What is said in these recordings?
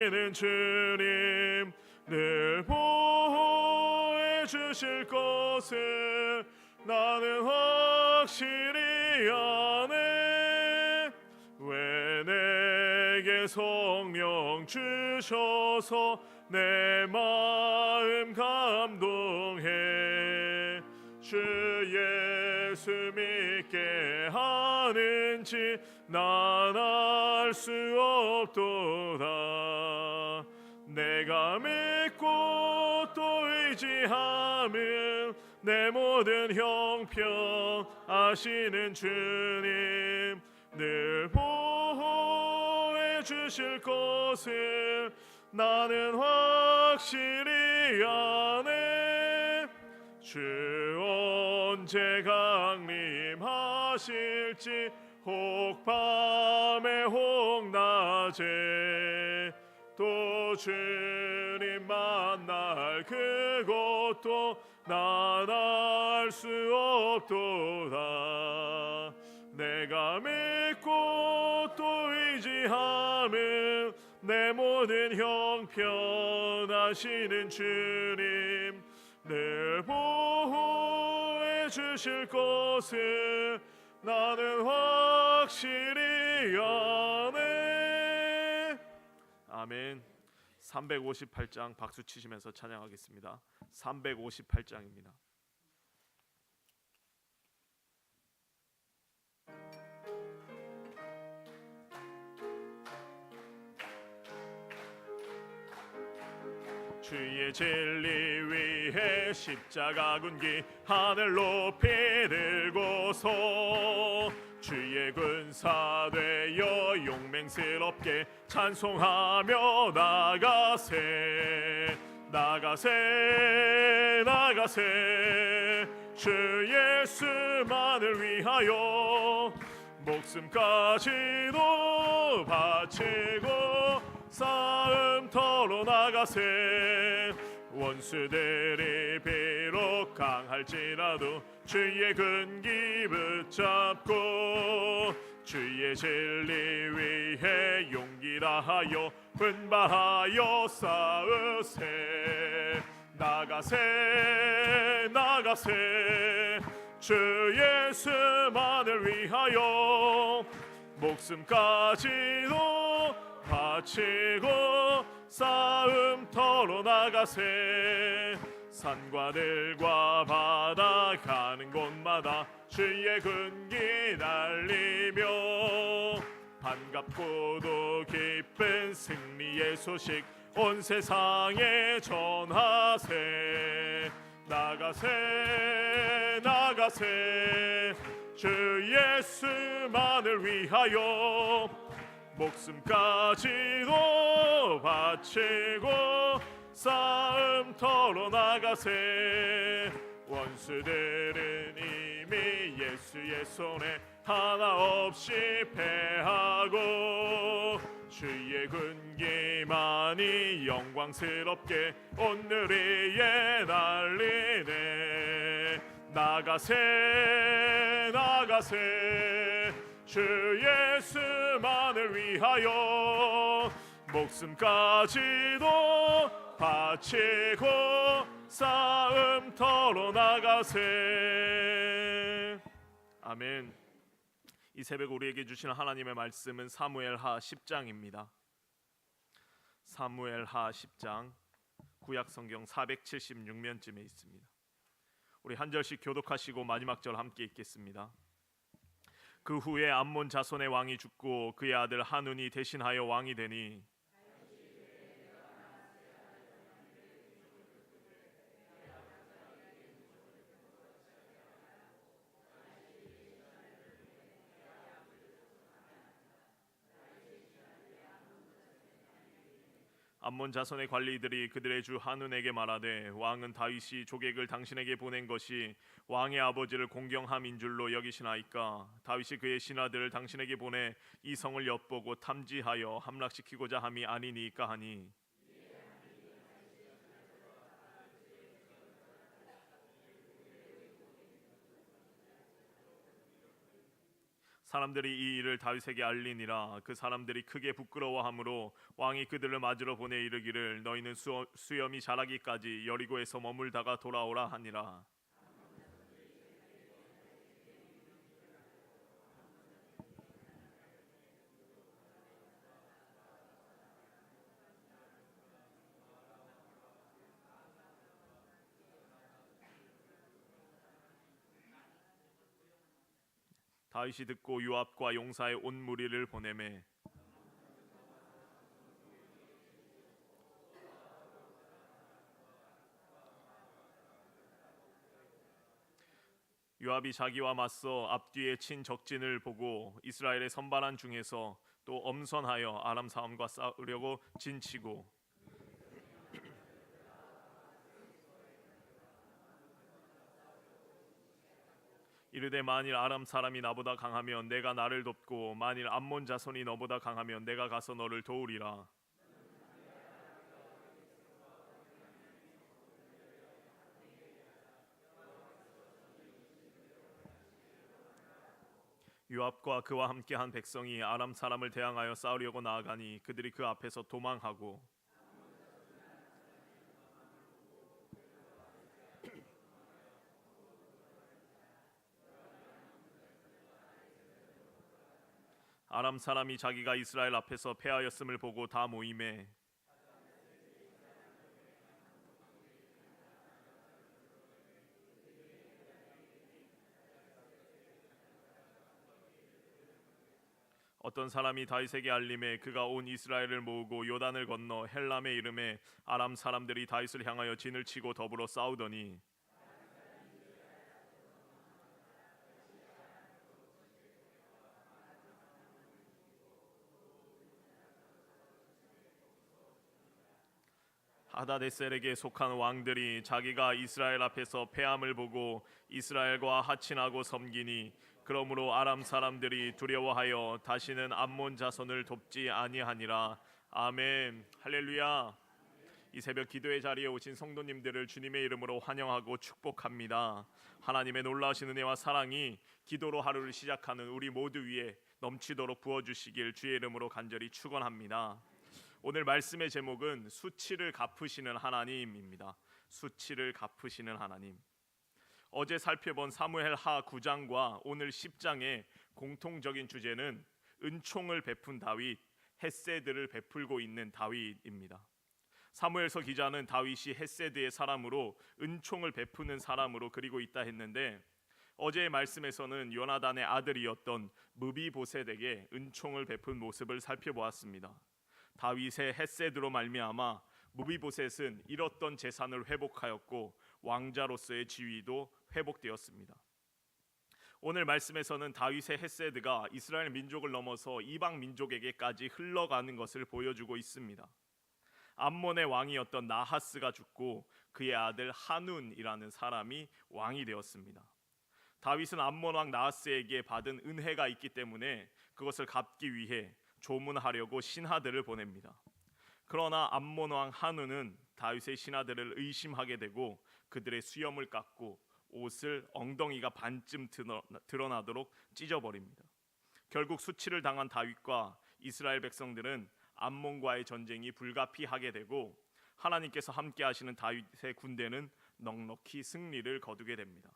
는 주님 늘 보호해 주실 것을 나는 확실히 아네. 왜 내게 성령 주셔서 내 마음 감동해 주 예수 믿게 하는지 난 알 수 없도다. 내가 믿고 또 의지하면 내 모든 형편 아시는 주님 늘 보호해 주실 것을 나는 확실히 아네. 주 언제 강림하실지 혹 밤에 혹 낮에 또 주님 만날 그것도 난 알 수 없도다. 내가 믿고 또 의지하면 내 모든 형편 아시는 주님 늘 보호해 주실 것을 나는 확실히 아네. 아멘. 358장 박수 치시면서 찬양하겠습니다. 358장입니다. 주의 진리 위해 십자가 군기 하늘 높이 들고서 주의 군사 되어 용맹스럽게 찬송하며 나가세 나가세 나가세 주 예수만을 위하여 목숨까지도 바치고 싸움터로 나가세. 원수들이 비록 강할지라도 주의 근기 붙잡고 주의 진리 위해 용기 다하여 분발하여 싸우세. 나가세 나가세 주 예수만을 위하여 목숨까지도 바치고 싸움터로 나가세. 산과들과 바다 가는 곳마다 주의 군기 날리며 반갑고도 기쁜 승리의 소식 온 세상에 전하세. 나가세 나가세 주 예수만을 위하여 목숨까지도 바치고 싸움터로 나가세. 원수들은 이미 예수의 손에 하나 없이 패하고 주의 군기만이 영광스럽게 온늘 위에 날리네. 나가세 나가세 주 예수만을 위하여 목숨까지도 바치고 싸움터로 나가세. 아멘. 이 새벽 우리에게 주시는 하나님의 말씀은 사무엘하 10장입니다. 사무엘하 10장 구약 성경 476면쯤에 있습니다. 우리 한 절씩 교독하시고 마지막 절 함께 읽겠습니다. 그 후에 암몬 자손의 왕이 죽고 그의 아들 하눈이 대신하여 왕이 되니 암몬 자손의 관리들이 그들의 주 하눈에게 말하되 왕은 다윗이 조객을 당신에게 보낸 것이 왕의 아버지를 공경함인 줄로 여기시나이까. 다윗이 그의 신하들을 당신에게 보내 이 성을 엿보고 탐지하여 함락시키고자 함이 아니니까 하니 사람들이 이 일을 다윗에게 알리니라. 그 사람들이 크게 부끄러워하므로 왕이 그들을 맞으러 보내 이르기를 너희는 수염이 자라기까지 여리고에서 머물다가 돌아오라 하니라. 다윗이 듣고 요압과 용사의 온 무리를 보내매 요압이 자기와 맞서 앞뒤에 친 적진을 보고 이스라엘의 선발한 중에서 또 엄선하여 아람 사람과 싸우려고 진치고 이르되 만일 아람 사람이 나보다 강하면 내가 나를 돕고 만일 암몬 자손이 너보다 강하면 내가 가서 너를 도우리라. 요압과 그와 함께한 백성이 아람 사람을 대항하여 싸우려고 나아가니 그들이 그 앞에서 도망하고 아람 사람이 자기가 이스라엘 앞에서 패하였음을 보고 다 모임에 어떤 사람이 다윗에게 알림에 그가 온 이스라엘을 모으고 요단을 건너 헬람의 이름에 아람 사람들이 다윗을 향하여 진을 치고 더불어 싸우더니 하다데셀에게 속한 왕들이 자기가 이스라엘 앞에서 패함을 보고 이스라엘과 하친하고 섬기니 그러므로 아람 사람들이 두려워하여 다시는 암몬 자손을 돕지 아니하니라. 아멘. 할렐루야. 이 새벽 기도의 자리에 오신 성도님들을 주님의 이름으로 환영하고 축복합니다. 하나님의 놀라우신 은혜와 사랑이 기도로 하루를 시작하는 우리 모두 위에 넘치도록 부어주시길 주의 이름으로 간절히 축원합니다. 오늘 말씀의 제목은 수치를 갚으시는 하나님입니다. 수치를 갚으시는 하나님. 어제 살펴본 사무엘 하 9장과 오늘 10장의 공통적인 주제는 은총을 베푼 다윗, 헤세드를 베풀고 있는 다윗입니다. 사무엘서 기자는 다윗이 헤세드의 사람으로 은총을 베푸는 사람으로 그리고 있다 했는데 어제의 말씀에서는 요나단의 아들이었던 무비보셋에게 은총을 베푼 모습을 살펴보았습니다. 다윗의 헤세드로 말미암아 무비보셋은 잃었던 재산을 회복하였고 왕자로서의 지위도 회복되었습니다. 오늘 말씀에서는 다윗의 헤세드가 이스라엘 민족을 넘어서 이방 민족에게까지 흘러가는 것을 보여주고 있습니다. 암몬의 왕이었던 나하스가 죽고 그의 아들 하눈이라는 사람이 왕이 되었습니다. 다윗은 암몬 왕 나하스에게 받은 은혜가 있기 때문에 그것을 갚기 위해 조문하려고 신하들을 보냅니다. 그러나 암몬 왕 하눈은 다윗의 신하들을 의심하게 되고 그들의 수염을 깎고 옷을 엉덩이가 반쯤 드러나도록 찢어버립니다. 결국 수치를 당한 다윗과 이스라엘 백성들은 암몬과의 전쟁이 불가피하게 되고 하나님께서 함께 하시는 다윗의 군대는 넉넉히 승리를 거두게 됩니다.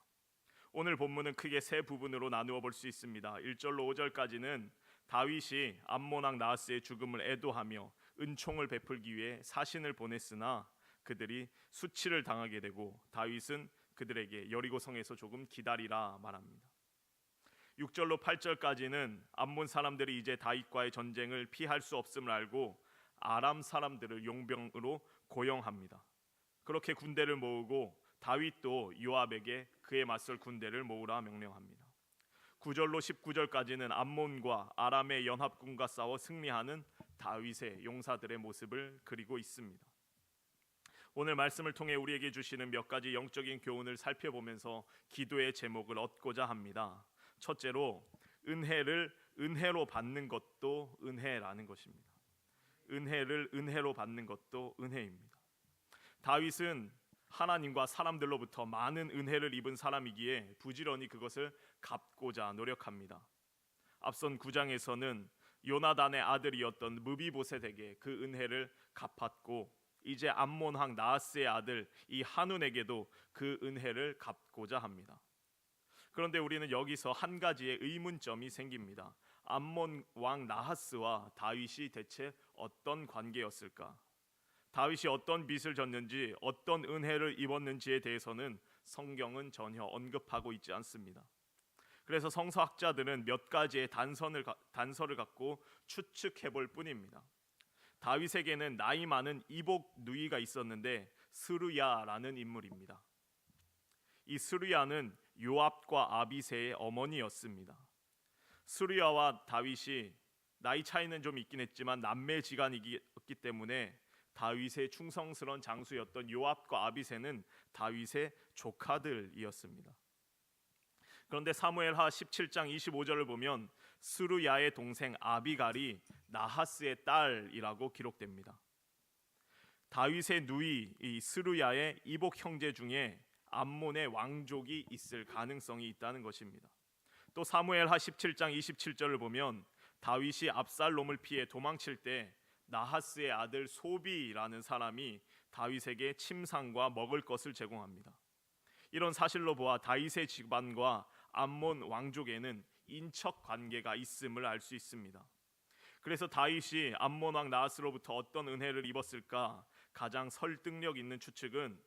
오늘 본문은 크게 세 부분으로 나누어 볼 수 있습니다. 1절로 5절까지는 다윗이 암몬 왕 나하스의 죽음을 애도하며 은총을 베풀기 위해 사신을 보냈으나 그들이 수치를 당하게 되고 다윗은 그들에게 여리고성에서 조금 기다리라 말합니다. 6절로 8절까지는 암몬 사람들이 이제 다윗과의 전쟁을 피할 수 없음을 알고 아람 사람들을 용병으로 고용합니다. 그렇게 군대를 모으고 다윗도 요압에게 그에 맞설 군대를 모으라 명령합니다. 9절로 19절까지는 암몬과 아람의 연합군과 싸워 승리하는 다윗의 용사들의 모습을 그리고 있습니다. 오늘 말씀을 통해 우리에게 주시는 몇 가지 영적인 교훈을 살펴보면서 기도의 제목을 얻고자 합니다. 첫째로 은혜를 은혜로 받는 것도 은혜라는 것입니다. 은혜를 은혜로 받는 것도 은혜입니다. 다윗은 하나님과 사람들로부터 많은 은혜를 입은 사람이기에 부지런히 그것을 갚고자 노력합니다. 앞선 9장에서는 요나단의 아들이었던 무비보셋에게 그 은혜를 갚았고, 이제 암몬 왕 나하스의 아들 이 한운에게도 그 은혜를 갚고자 합니다. 그런데 우리는 여기서 한 가지의 의문점이 생깁니다. 암몬 왕 나하스와 다윗이 대체 어떤 관계였을까? 다윗이 어떤 빚을 졌는지, 어떤 은혜를 입었는지에 대해서는 성경은 전혀 언급하고 있지 않습니다. 그래서 성서학자들은 몇 가지의 단서를 갖고 추측해 볼 뿐입니다. 다윗에게는 나이 많은 이복 누이가 있었는데 스루야라는 인물입니다. 이 스루야는 요압과 아비새의 어머니였습니다. 스루야와 다윗이 나이 차이는 좀 있긴 했지만 남매지간이었기 때문에 다윗의 충성스러운 장수였던 요압과 아비새는 다윗의 조카들이었습니다. 그런데 사무엘하 17장 25절을 보면 스루야의 동생 아비갈이 나하스의 딸이라고 기록됩니다. 다윗의 누이 이 스루야의 이복 형제 중에 암몬의 왕족이 있을 가능성이 있다는 것입니다. 또 사무엘하 17장 27절을 보면 다윗이 압살롬을 피해 도망칠 때 나하스의 아들 소비라는 사람이 다윗에게 침상과 먹을 것을 제공합니다. 이런 사실로 보아 다윗의 집안과 암몬 왕족에는 인척 관계가 있음을 알 수 있습니다. 그래서 다윗이 암몬 왕 나하스로부터 어떤 은혜를 입었을까? 가장 설득력 있는 추측은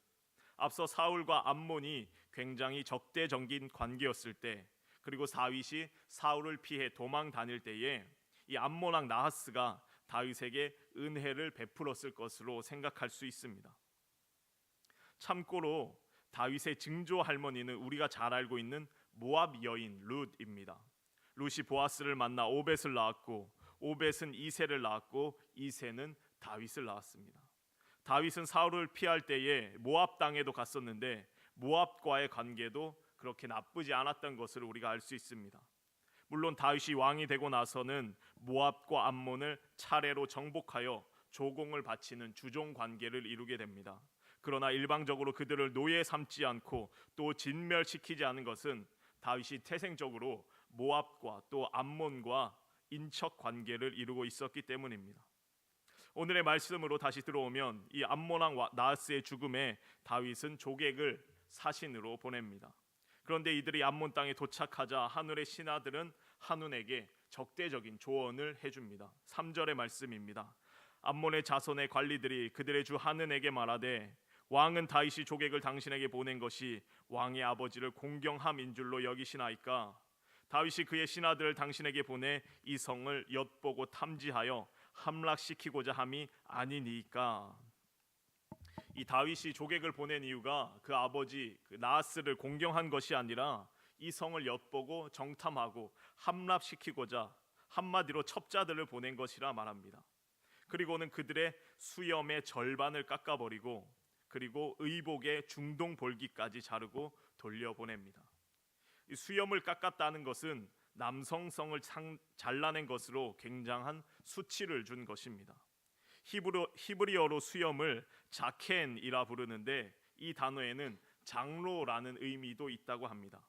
앞서 사울과 암몬이 굉장히 적대적인 관계였을 때, 그리고 다윗이 사울을 피해 도망 다닐 때에 이 암몬 왕 나하스가 다윗에게 은혜를 베풀었을 것으로 생각할 수 있습니다. 참고로 다윗의 증조 할머니는 우리가 잘 알고 있는 모압 여인 룻입니다. 룻이 보아스를 만나 오벳을 낳았고, 오벳은 이새를 낳았고, 이새는 다윗을 낳았습니다. 다윗은 사울을 피할 때에 모압 땅에도 갔었는데 모압과의 관계도 그렇게 나쁘지 않았던 것을 우리가 알 수 있습니다. 물론 다윗이 왕이 되고 나서는 모압과 암몬을 차례로 정복하여 조공을 바치는 주종 관계를 이루게 됩니다. 그러나 일방적으로 그들을 노예 삼지 않고 또 진멸시키지 않은 것은 다윗이 태생적으로 모압과 또 암몬과 인척 관계를 이루고 있었기 때문입니다. 오늘의 말씀으로 다시 들어오면 이 암몬 왕 나하스의 죽음에 다윗은 조객을 사신으로 보냅니다. 그런데 이들이 암몬 땅에 도착하자 하늘의 신하들은 한운에게 적대적인 조언을 해줍니다. 3절의 말씀입니다. 암몬의 자손의 관리들이 그들의 주 한운에게 말하되 왕은 다윗이 조객을 당신에게 보낸 것이 왕의 아버지를 공경함인 줄로 여기시나이까? 다윗이 그의 신하들을 당신에게 보내 이 성을 엿보고 탐지하여 함락시키고자 함이 아니니까? 이 다윗이 조객을 보낸 이유가 그 아버지 나하스를 공경한 것이 아니라 이 성을 엿보고 정탐하고 함락시키고자, 한마디로 첩자들을 보낸 것이라 말합니다. 그리고는 그들의 수염의 절반을 깎아버리고 그리고 의복의 중동 볼기까지 자르고 돌려보냅니다. 이 수염을 깎았다는 것은 남성성을 잘라낸 것으로 굉장한 수치를 준 것입니다. 히브리어로 수염을 자켄이라 부르는데 이 단어에는 장로라는 의미도 있다고 합니다.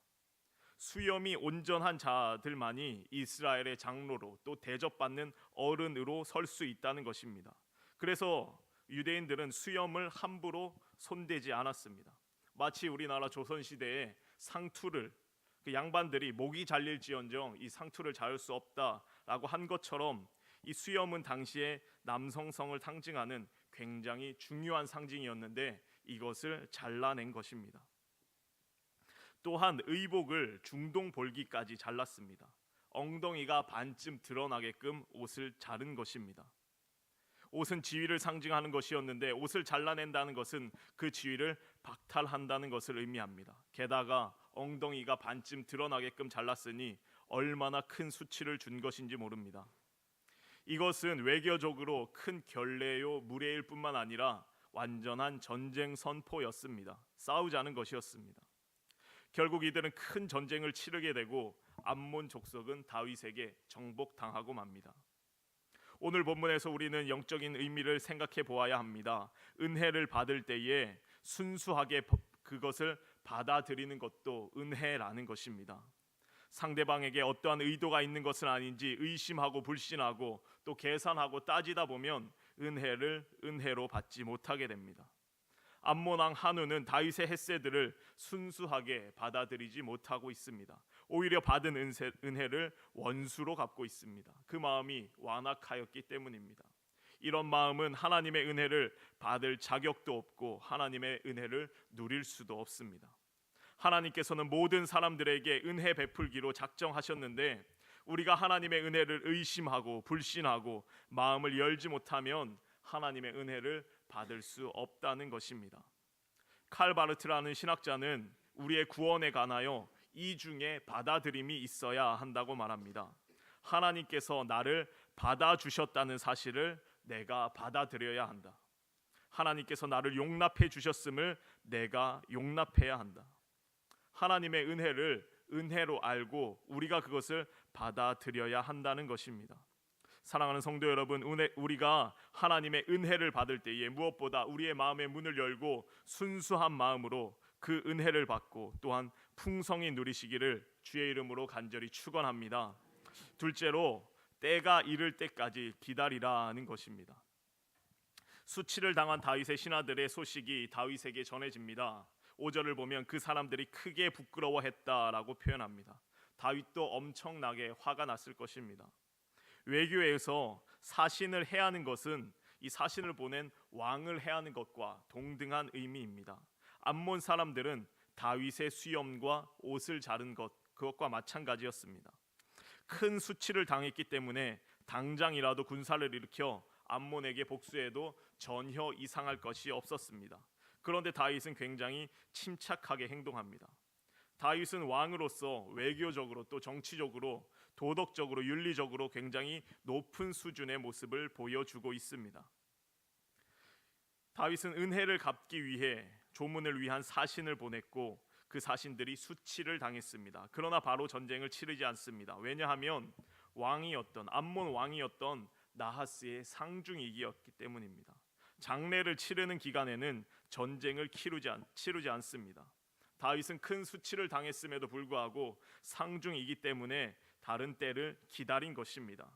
수염이 온전한 자들만이 이스라엘의 장로로 또 대접받는 어른으로 설 수 있다는 것입니다. 그래서 유대인들은 수염을 함부로 손대지 않았습니다. 마치 우리나라 조선시대에 상투를 그 양반들이 목이 잘릴지언정 이 상투를 자를 수 없다라고 한 것처럼 이 수염은 당시에 남성성을 상징하는 굉장히 중요한 상징이었는데 이것을 잘라낸 것입니다. 또한 의복을 중동 볼기까지 잘랐습니다. 엉덩이가 반쯤 드러나게끔 옷을 자른 것입니다. 옷은 지위를 상징하는 것이었는데 옷을 잘라낸다는 것은 그 지위를 박탈한다는 것을 의미합니다. 게다가 엉덩이가 반쯤 드러나게끔 잘랐으니 얼마나 큰 수치를 준 것인지 모릅니다. 이것은 외교적으로 큰 결례요 무례일 뿐만 아니라 완전한 전쟁 선포였습니다. 싸우자는 것이었습니다. 결국 이들은 큰 전쟁을 치르게 되고 암몬 족속은 다윗에게 정복당하고 맙니다. 오늘 본문에서 우리는 영적인 의미를 생각해 보아야 합니다. 은혜를 받을 때에 순수하게 그것을 받아들이는 것도 은혜라는 것입니다. 상대방에게 어떠한 의도가 있는 것은 아닌지 의심하고 불신하고 또 계산하고 따지다 보면 은혜를 은혜로 받지 못하게 됩니다. 암몬 왕 한우는 다윗의 햇새들을 순수하게 받아들이지 못하고 있습니다. 오히려 받은 은혜를 원수로 갚고 있습니다. 그 마음이 완악하였기 때문입니다. 이런 마음은 하나님의 은혜를 받을 자격도 없고 하나님의 은혜를 누릴 수도 없습니다. 하나님께서는 모든 사람들에게 은혜 베풀기로 작정하셨는데 우리가 하나님의 은혜를 의심하고 불신하고 마음을 열지 못하면 하나님의 은혜를 받을 수 없다는 것입니다. 칼 바르트라는 신학자는 우리의 구원에 관하여 이중의 받아들임이 있어야 한다고 말합니다. 하나님께서 나를 받아주셨다는 사실을 내가 받아들여야 한다. 하나님께서 나를 용납해 주셨음을 내가 용납해야 한다. 하나님의 은혜를 은혜로 알고 우리가 그것을 받아들여야 한다는 것입니다. 사랑하는 성도 여러분, 우리가 하나님의 은혜를 받을 때에 무엇보다 우리의 마음의 문을 열고 순수한 마음으로 그 은혜를 받고 또한 풍성히 누리시기를 주의 이름으로 간절히 축원합니다. 둘째로 때가 이를 때까지 기다리라는 것입니다. 수치를 당한 다윗의 신하들의 소식이 다윗에게 전해집니다. 5절을 보면 그 사람들이 크게 부끄러워했다라고 표현합니다. 다윗도 엄청나게 화가 났을 것입니다. 외교에서 사신을 해하는 것은 이 사신을 보낸 왕을 해하는 것과 동등한 의미입니다. 암몬 사람들은 다윗의 수염과 옷을 자른 그것과 마찬가지였습니다. 큰 수치를 당했기 때문에 당장이라도 군사를 일으켜 암몬에게 복수해도 전혀 이상할 것이 없었습니다. 그런데 다윗은 굉장히 침착하게 행동합니다. 다윗은 왕으로서 외교적으로 또 정치적으로 도덕적으로 윤리적으로 굉장히 높은 수준의 모습을 보여주고 있습니다. 다윗은 은혜를 갚기 위해 조문을 위한 사신을 보냈고 그 사신들이 수치를 당했습니다. 그러나 바로 전쟁을 치르지 않습니다. 왜냐하면 암몬 왕이었던 나하스의 상중이기였기 때문입니다. 장례를 치르는 기간에는 전쟁을 치르지 않습니다. 다윗은 큰 수치를 당했음에도 불구하고 상중이기 때문에 다른 때를 기다린 것입니다.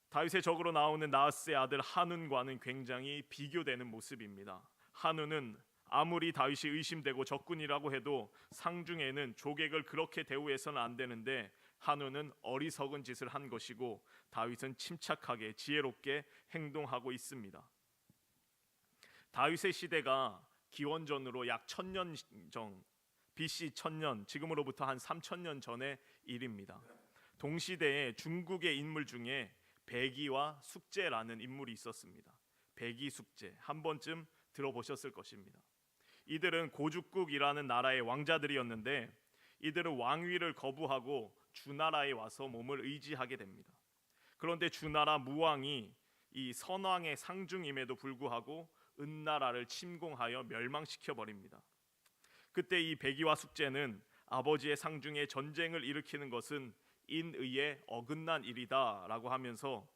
다윗의 적으로 나오는 나하스의 아들 한운과는 굉장히 비교되는 모습입니다. 한운은 아무리 다윗이 의심되고 적군이라고 해도 상중에는 조객을 그렇게 대우해서는 안 되는데 한운은 어리석은 짓을 한 것이고 다윗은 침착하게 지혜롭게 행동하고 있습니다. 다윗의 시대가 기원전으로 약 1000년 전 BC 1000년, 지금으로부터 한 3000년 전의 일입니다. 동시대에 중국의 인물 중에 백이와 숙제라는 인물이 있었습니다. 백이 숙제 한 번쯤 들어보셨을 것입니다. 이들은 고죽국이라는 나라의 왕자들이었는데 이들은 왕위를 거부하고 주나라에 와서 몸을 의지하게 됩니다. 그런데 주나라 무왕이 이 선왕의 상중임에도 불구하고 은나라를 침공하여 멸망시켜 버립니다. 그때 이 백이와 숙제는 아버지의 상중에 전쟁을 일으키는 것은 인의에 어긋난 일이다라고 하면서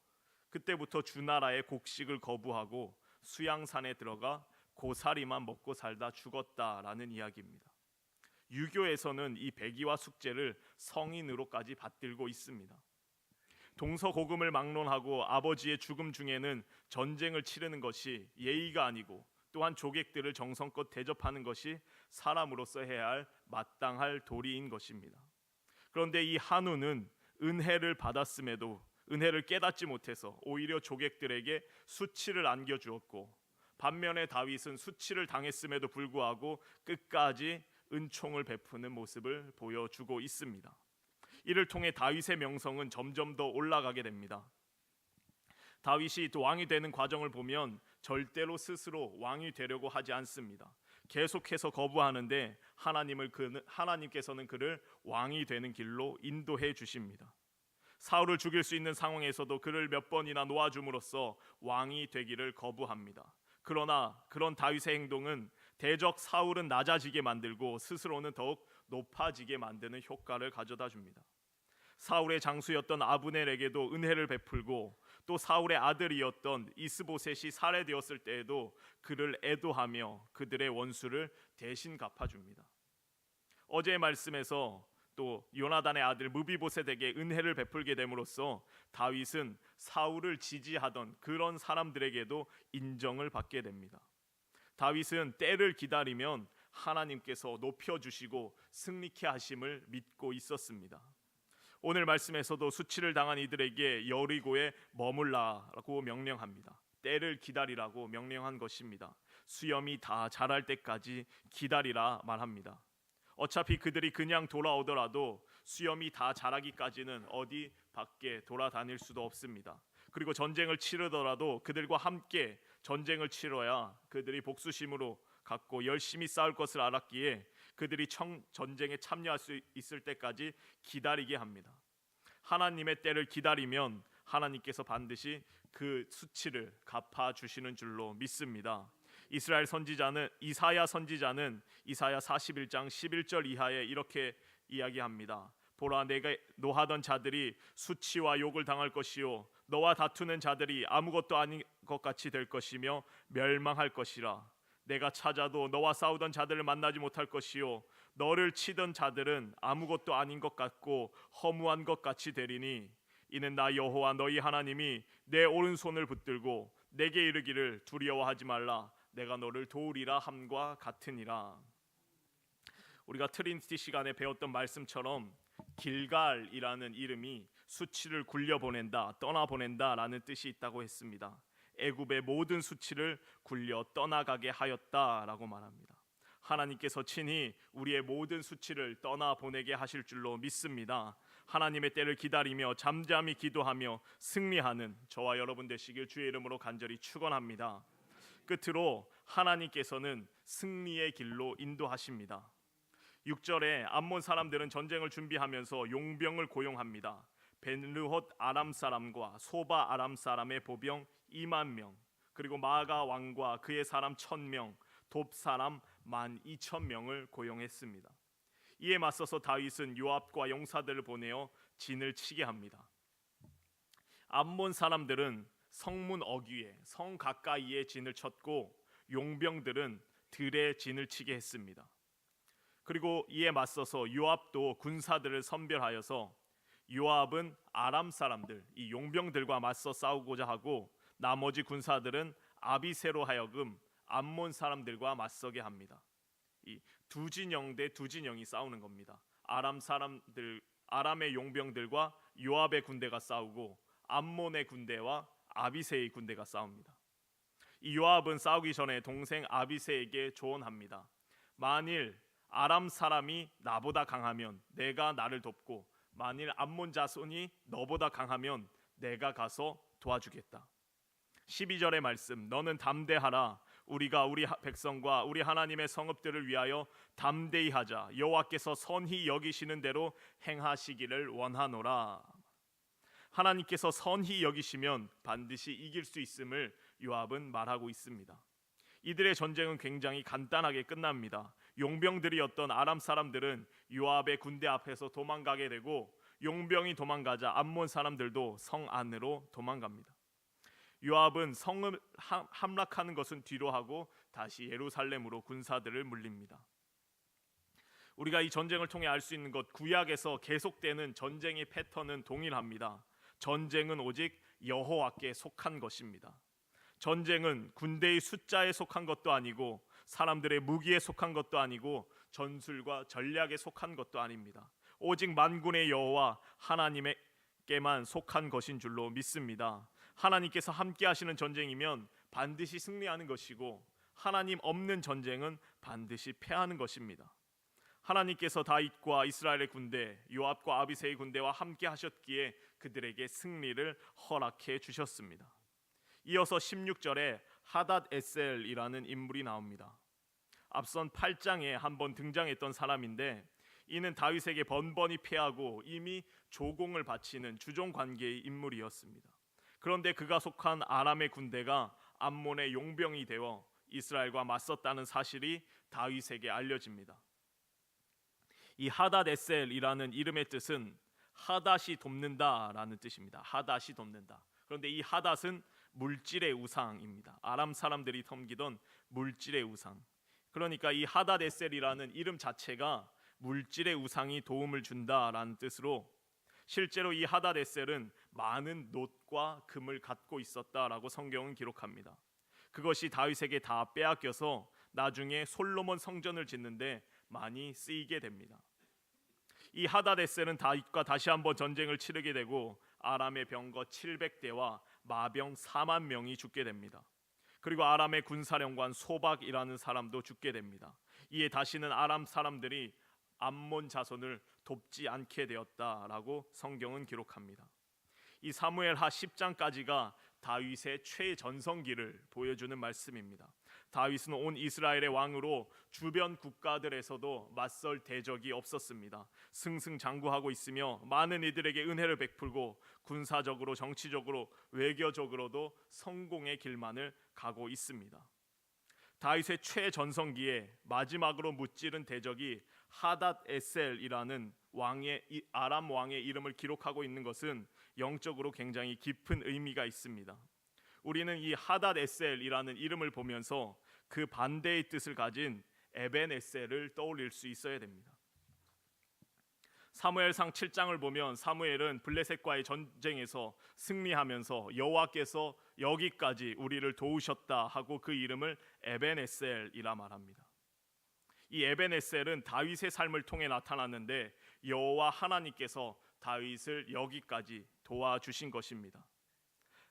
그때부터 주나라의 곡식을 거부하고 수양산에 들어가 고사리만 먹고 살다 죽었다라는 이야기입니다. 유교에서는 이 백이와 숙제를 성인으로까지 받들고 있습니다. 동서고금을 막론하고 아버지의 죽음 중에는 전쟁을 치르는 것이 예의가 아니고 또한 조객들을 정성껏 대접하는 것이 사람으로서 해야 할 마땅할 도리인 것입니다. 그런데 이 한우는 은혜를 받았음에도 은혜를 깨닫지 못해서 오히려 조객들에게 수치를 안겨주었고 반면에 다윗은 수치를 당했음에도 불구하고 끝까지 은총을 베푸는 모습을 보여주고 있습니다. 이를 통해 다윗의 명성은 점점 더 올라가게 됩니다. 다윗이 또 왕이 되는 과정을 보면 절대로 스스로 왕이 되려고 하지 않습니다. 계속해서 거부하는데 하나님께서는 그를 왕이 되는 길로 인도해 주십니다. 사울을 죽일 수 있는 상황에서도 그를 몇 번이나 놓아줌으로써 왕이 되기를 거부합니다. 그러나 그런 다윗의 행동은 대적 사울은 낮아지게 만들고 스스로는 더욱 높아지게 만드는 효과를 가져다 줍니다. 사울의 장수였던 아브넬에게도 은혜를 베풀고 또 사울의 아들이었던 이스보셋이 살해되었을 때에도 그를 애도하며 그들의 원수를 대신 갚아줍니다. 어제의 말씀에서 또 요나단의 아들 무비보셋에게 은혜를 베풀게 됨으로써 다윗은 사울을 지지하던 그런 사람들에게도 인정을 받게 됩니다. 다윗은 때를 기다리면 하나님께서 높여주시고 승리케 하심을 믿고 있었습니다. 오늘 말씀에서도 수치를 당한 이들에게 여리고에 머물라라고 명령합니다. 때를 기다리라고 명령한 것입니다. 수염이 다 자랄 때까지 기다리라 말합니다. 어차피 그들이 그냥 돌아오더라도 수염이 다 자라기까지는 어디 밖에 돌아다닐 수도 없습니다. 그리고 전쟁을 치르더라도 그들과 함께 전쟁을 치러야 그들이 복수심으로 갖고 열심히 싸울 것을 알았기에 그들이 전쟁에 참여할 수 있을 때까지 기다리게 합니다. 하나님의 때를 기다리면 하나님께서 반드시 그 수치를 갚아주시는 줄로 믿습니다. 이스라엘 선지자는 이사야 선지자는 이사야 41장 11절 이하에 이렇게 이야기합니다. 보라, 내가 노하던 자들이 수치와 욕을 당할 것이요 너와 다투는 자들이 아무것도 아닌 것 같이 될 것이며 멸망할 것이라. 내가 찾아도 너와 싸우던 자들을 만나지 못할 것이요 너를 치던 자들은 아무것도 아닌 것 같고 허무한 것 같이 되리니 이는 나 여호와 너희 하나님이 내 오른손을 붙들고 내게 이르기를 두려워하지 말라 내가 너를 도우리라 함과 같으니라. 우리가 트리니티 시간에 배웠던 말씀처럼 길갈이라는 이름이 수치를 굴려보낸다, 떠나보낸다라는 뜻이 있다고 했습니다. 애굽의 모든 수치를 굴려 떠나가게 하였다라고 말합니다. 하나님께서 친히 우리의 모든 수치를 떠나보내게 하실 줄로 믿습니다. 하나님의 때를 기다리며 잠잠히 기도하며 승리하는 저와 여러분 되시길 주의 이름으로 간절히 축원합니다. 끝으로 하나님께서는 승리의 길로 인도하십니다. 6절에 암몬 사람들은 전쟁을 준비하면서 용병을 고용합니다. 벤르홑 아람 사람과 소바 아람 사람의 보병 2만 명, 그리고 마가 왕과 그의 사람 1,000명, 돕 사람 12,000명을 고용했습니다. 이에 맞서서 다윗은 요압과 용사들을 보내어 진을 치게 합니다. 암몬 사람들은 성문 어귀에 성 가까이에 진을 쳤고 용병들은 들에 진을 치게 했습니다. 그리고 이에 맞서서 요압도 군사들을 선별하여서 요압은 아람 사람들, 이 용병들과 맞서 싸우고자 하고 나머지 군사들은 아비새로 하여금 암몬 사람들과 맞서게 합니다. 이 두 진영 대 두 진영이 싸우는 겁니다. 아람의 용병들과 요압의 군대가 싸우고 암몬의 군대와 아비새의 군대가 싸웁니다. 이 요압은 싸우기 전에 동생 아비새에게 조언합니다. 만일 아람 사람이 나보다 강하면 내가 나를 돕고 만일 암몬 자손이 너보다 강하면 내가 가서 도와주겠다. 12절의 말씀, 너는 담대하라. 우리가 우리 백성과 우리 하나님의 성읍들을 위하여 담대히 하자. 여호와께서 선히 여기시는 대로 행하시기를 원하노라. 하나님께서 선히 여기시면 반드시 이길 수 있음을 요압은 말하고 있습니다. 이들의 전쟁은 굉장히 간단하게 끝납니다. 용병들이었던 아람 사람들은 요압의 군대 앞에서 도망가게 되고 용병이 도망가자 암몬 사람들도 성 안으로 도망갑니다. 요압은 성을 함락하는 것은 뒤로 하고 다시 예루살렘으로 군사들을 물립니다. 우리가 이 전쟁을 통해 알 수 있는 것, 구약에서 계속되는 전쟁의 패턴은 동일합니다. 전쟁은 오직 여호와께 속한 것입니다. 전쟁은 군대의 숫자에 속한 것도 아니고 사람들의 무기에 속한 것도 아니고 전술과 전략에 속한 것도 아닙니다. 오직 만군의 여호와 하나님에게만 속한 것인 줄로 믿습니다. 하나님께서 함께 하시는 전쟁이면 반드시 승리하는 것이고 하나님 없는 전쟁은 반드시 패하는 것입니다. 하나님께서 다윗과 이스라엘의 군대, 요압과 아비새의 군대와 함께 하셨기에 그들에게 승리를 허락해 주셨습니다. 이어서 16절에 하닷 에셀이라는 인물이 나옵니다. 앞선 8장에 한번 등장했던 사람인데 이는 다윗에게 번번이 패하고 이미 조공을 바치는 주종 관계의 인물이었습니다. 그런데 그가 속한 아람의 군대가 암몬의 용병이 되어 이스라엘과 맞섰다는 사실이 다윗에게 알려집니다. 이 하닷 에셀이라는 이름의 뜻은 하닷이 돕는다라는 뜻입니다. 하닷이 돕는다. 그런데 이 하닷은 물질의 우상입니다. 아람 사람들이 섬기던 물질의 우상. 그러니까 이 하닷 에셀이라는 이름 자체가 물질의 우상이 도움을 준다라는 뜻으로 실제로 이 하닷에셀은 많은 놋과 금을 갖고 있었다라고 성경은 기록합니다. 그것이 다윗에게 다 빼앗겨서 나중에 솔로몬 성전을 짓는데 많이 쓰이게 됩니다. 이 하닷에셀은 다윗과 다시 한번 전쟁을 치르게 되고 아람의 병거 700대와 마병 4만 명이 죽게 됩니다. 그리고 아람의 군사령관 소박이라는 사람도 죽게 됩니다. 이에 다시는 아람 사람들이 암몬 자손을 돕지 않게 되었다라고 성경은 기록합니다. 이 사무엘하 10장까지가 다윗의 최전성기를 보여주는 말씀입니다. 다윗은 온 이스라엘의 왕으로 주변 국가들에서도 맞설 대적이 없었습니다. 승승장구하고 있으며 많은 이들에게 은혜를 베풀고 군사적으로, 정치적으로, 외교적으로도 성공의 길만을 가고 있습니다. 다윗의 최전성기에 마지막으로 무찌른 대적이 하닷에셀이라는 아람 왕의 이름을 기록하고 있는 것은 영적으로 굉장히 깊은 의미가 있습니다. 우리는 이 하닷에셀이라는 이름을 보면서 그 반대의 뜻을 가진 에벤에셀을 떠올릴 수 있어야 됩니다. 사무엘상 7장을 보면 사무엘은 블레셋과의 전쟁에서 승리하면서 여호와께서 여기까지 우리를 도우셨다 하고 그 이름을 에벤에셀이라 말합니다. 이 에벤에셀은 다윗의 삶을 통해 나타났는데 여호와 하나님께서 다윗을 여기까지 도와주신 것입니다.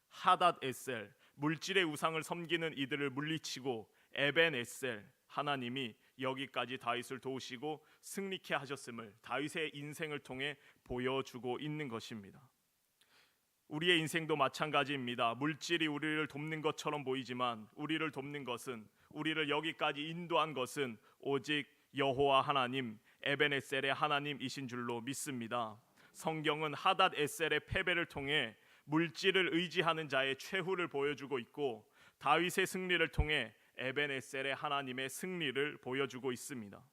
하닷에셀, 물질의 우상을 섬기는 이들을 물리치고 에벤에셀, 하나님이 여기까지 다윗을 도우시고 승리케 하셨음을 다윗의 인생을 통해 보여주고 있는 것입니다. 우리의 인생도 마찬가지입니다. 물질이 우리를 돕는 것처럼 보이지만 우리를 돕는 것은, 우리를 여기까지 인도한 것은 오직 여호와 하나님, 에벤에셀의 하나님이신 줄로 믿습니다. 성경은 하닷에셀의 패배를 통해 물질을 의지하는 자의 최후를 보여주고 있고 다윗의 승리를 통해 에벤에셀의 하나님의 승리를 보여주고 있습니다.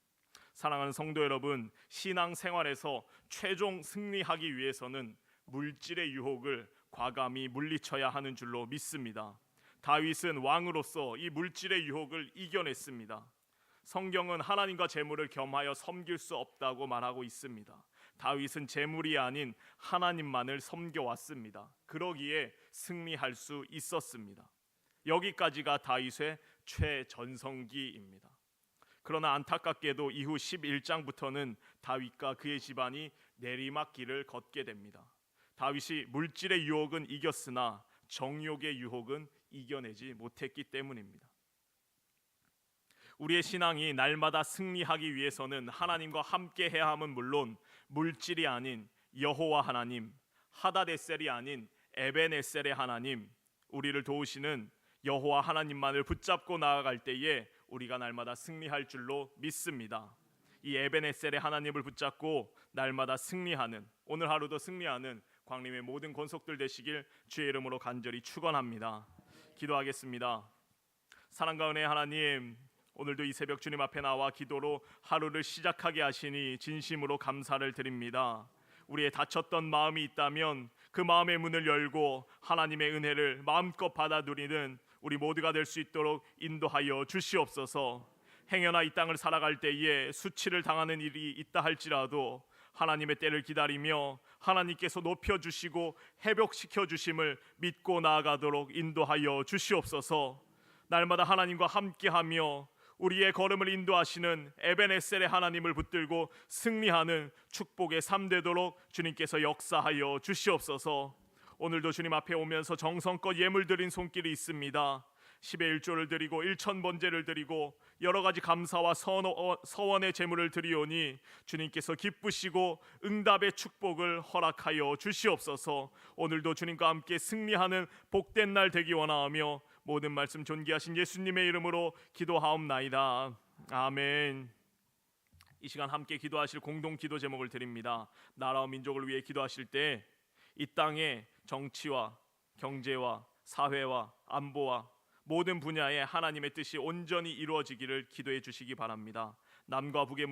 사랑하는 성도 여러분, 신앙생활에서 최종 승리하기 위해서는 물질의 유혹을 과감히 물리쳐야 하는 줄로 믿습니다. 다윗은 왕으로서 이 물질의 유혹을 이겨냈습니다. 성경은 하나님과 재물을 겸하여 섬길 수 없다고 말하고 있습니다. 다윗은 재물이 아닌 하나님만을 섬겨왔습니다. 그러기에 승리할 수 있었습니다. 여기까지가 다윗의 최전성기입니다. 그러나 안타깝게도 이후 11장부터는 다윗과 그의 집안이 내리막길을 걷게 됩니다. 다윗이 물질의 유혹은 이겼으나 정욕의 유혹은 이겨내지 못했기 때문입니다. 우리의 신앙이 날마다 승리하기 위해서는 하나님과 함께 해야 함은 물론 물질이 아닌 여호와 하나님, 하닷에셀이 아닌 에벤에셀의 하나님, 우리를 도우시는 여호와 하나님만을 붙잡고 나아갈 때에 우리가 날마다 승리할 줄로 믿습니다. 이 에벤에셀의 하나님을 붙잡고 날마다 승리하는, 오늘 하루도 승리하는 광림의 모든 권속들 되시길 주의 이름으로 간절히 축원합니다. 기도하겠습니다. 사랑과 은혜의 하나님, 오늘도 이 새벽 주님 앞에 나와 기도로 하루를 시작하게 하시니 진심으로 감사를 드립니다. 우리의 다쳤던 마음이 있다면 그 마음의 문을 열고 하나님의 은혜를 마음껏 받아 누리는 우리 모두가 될 수 있도록 인도하여 주시옵소서. 행여나 이 땅을 살아갈 때에 수치를 당하는 일이 있다 할지라도 하나님의 때를 기다리며 하나님께서 높여주시고 회복시켜 주심을 믿고 나아가도록 인도하여 주시옵소서. 날마다 하나님과 함께하며 우리의 걸음을 인도하시는 에벤에셀의 하나님을 붙들고 승리하는 축복의 삶 되도록 주님께서 역사하여 주시옵소서. 오늘도 주님 앞에 오면서 정성껏 예물 드린 손길이 있습니다. 10의 1조를 드리고 1,000번제를 드리고 여러 가지 감사와 서원의 제물을 드리오니 주님께서 기쁘시고 응답의 축복을 허락하여 주시옵소서. 오늘도 주님과 함께 승리하는 복된 날 되기 원하며 모든 말씀 존귀하신 예수님의 이름으로 기도하옵나이다. 아멘. 이 시간 함께 기도하실 공동 기도 제목을 드립니다. 나라와 민족을 위해 기도하실 때 이 땅의 정치와 경제와 사회와 안보와 모든 분야에 하나님의 뜻이 온전히 이루어지기를 기도해 주시기 바랍니다. 남과 북의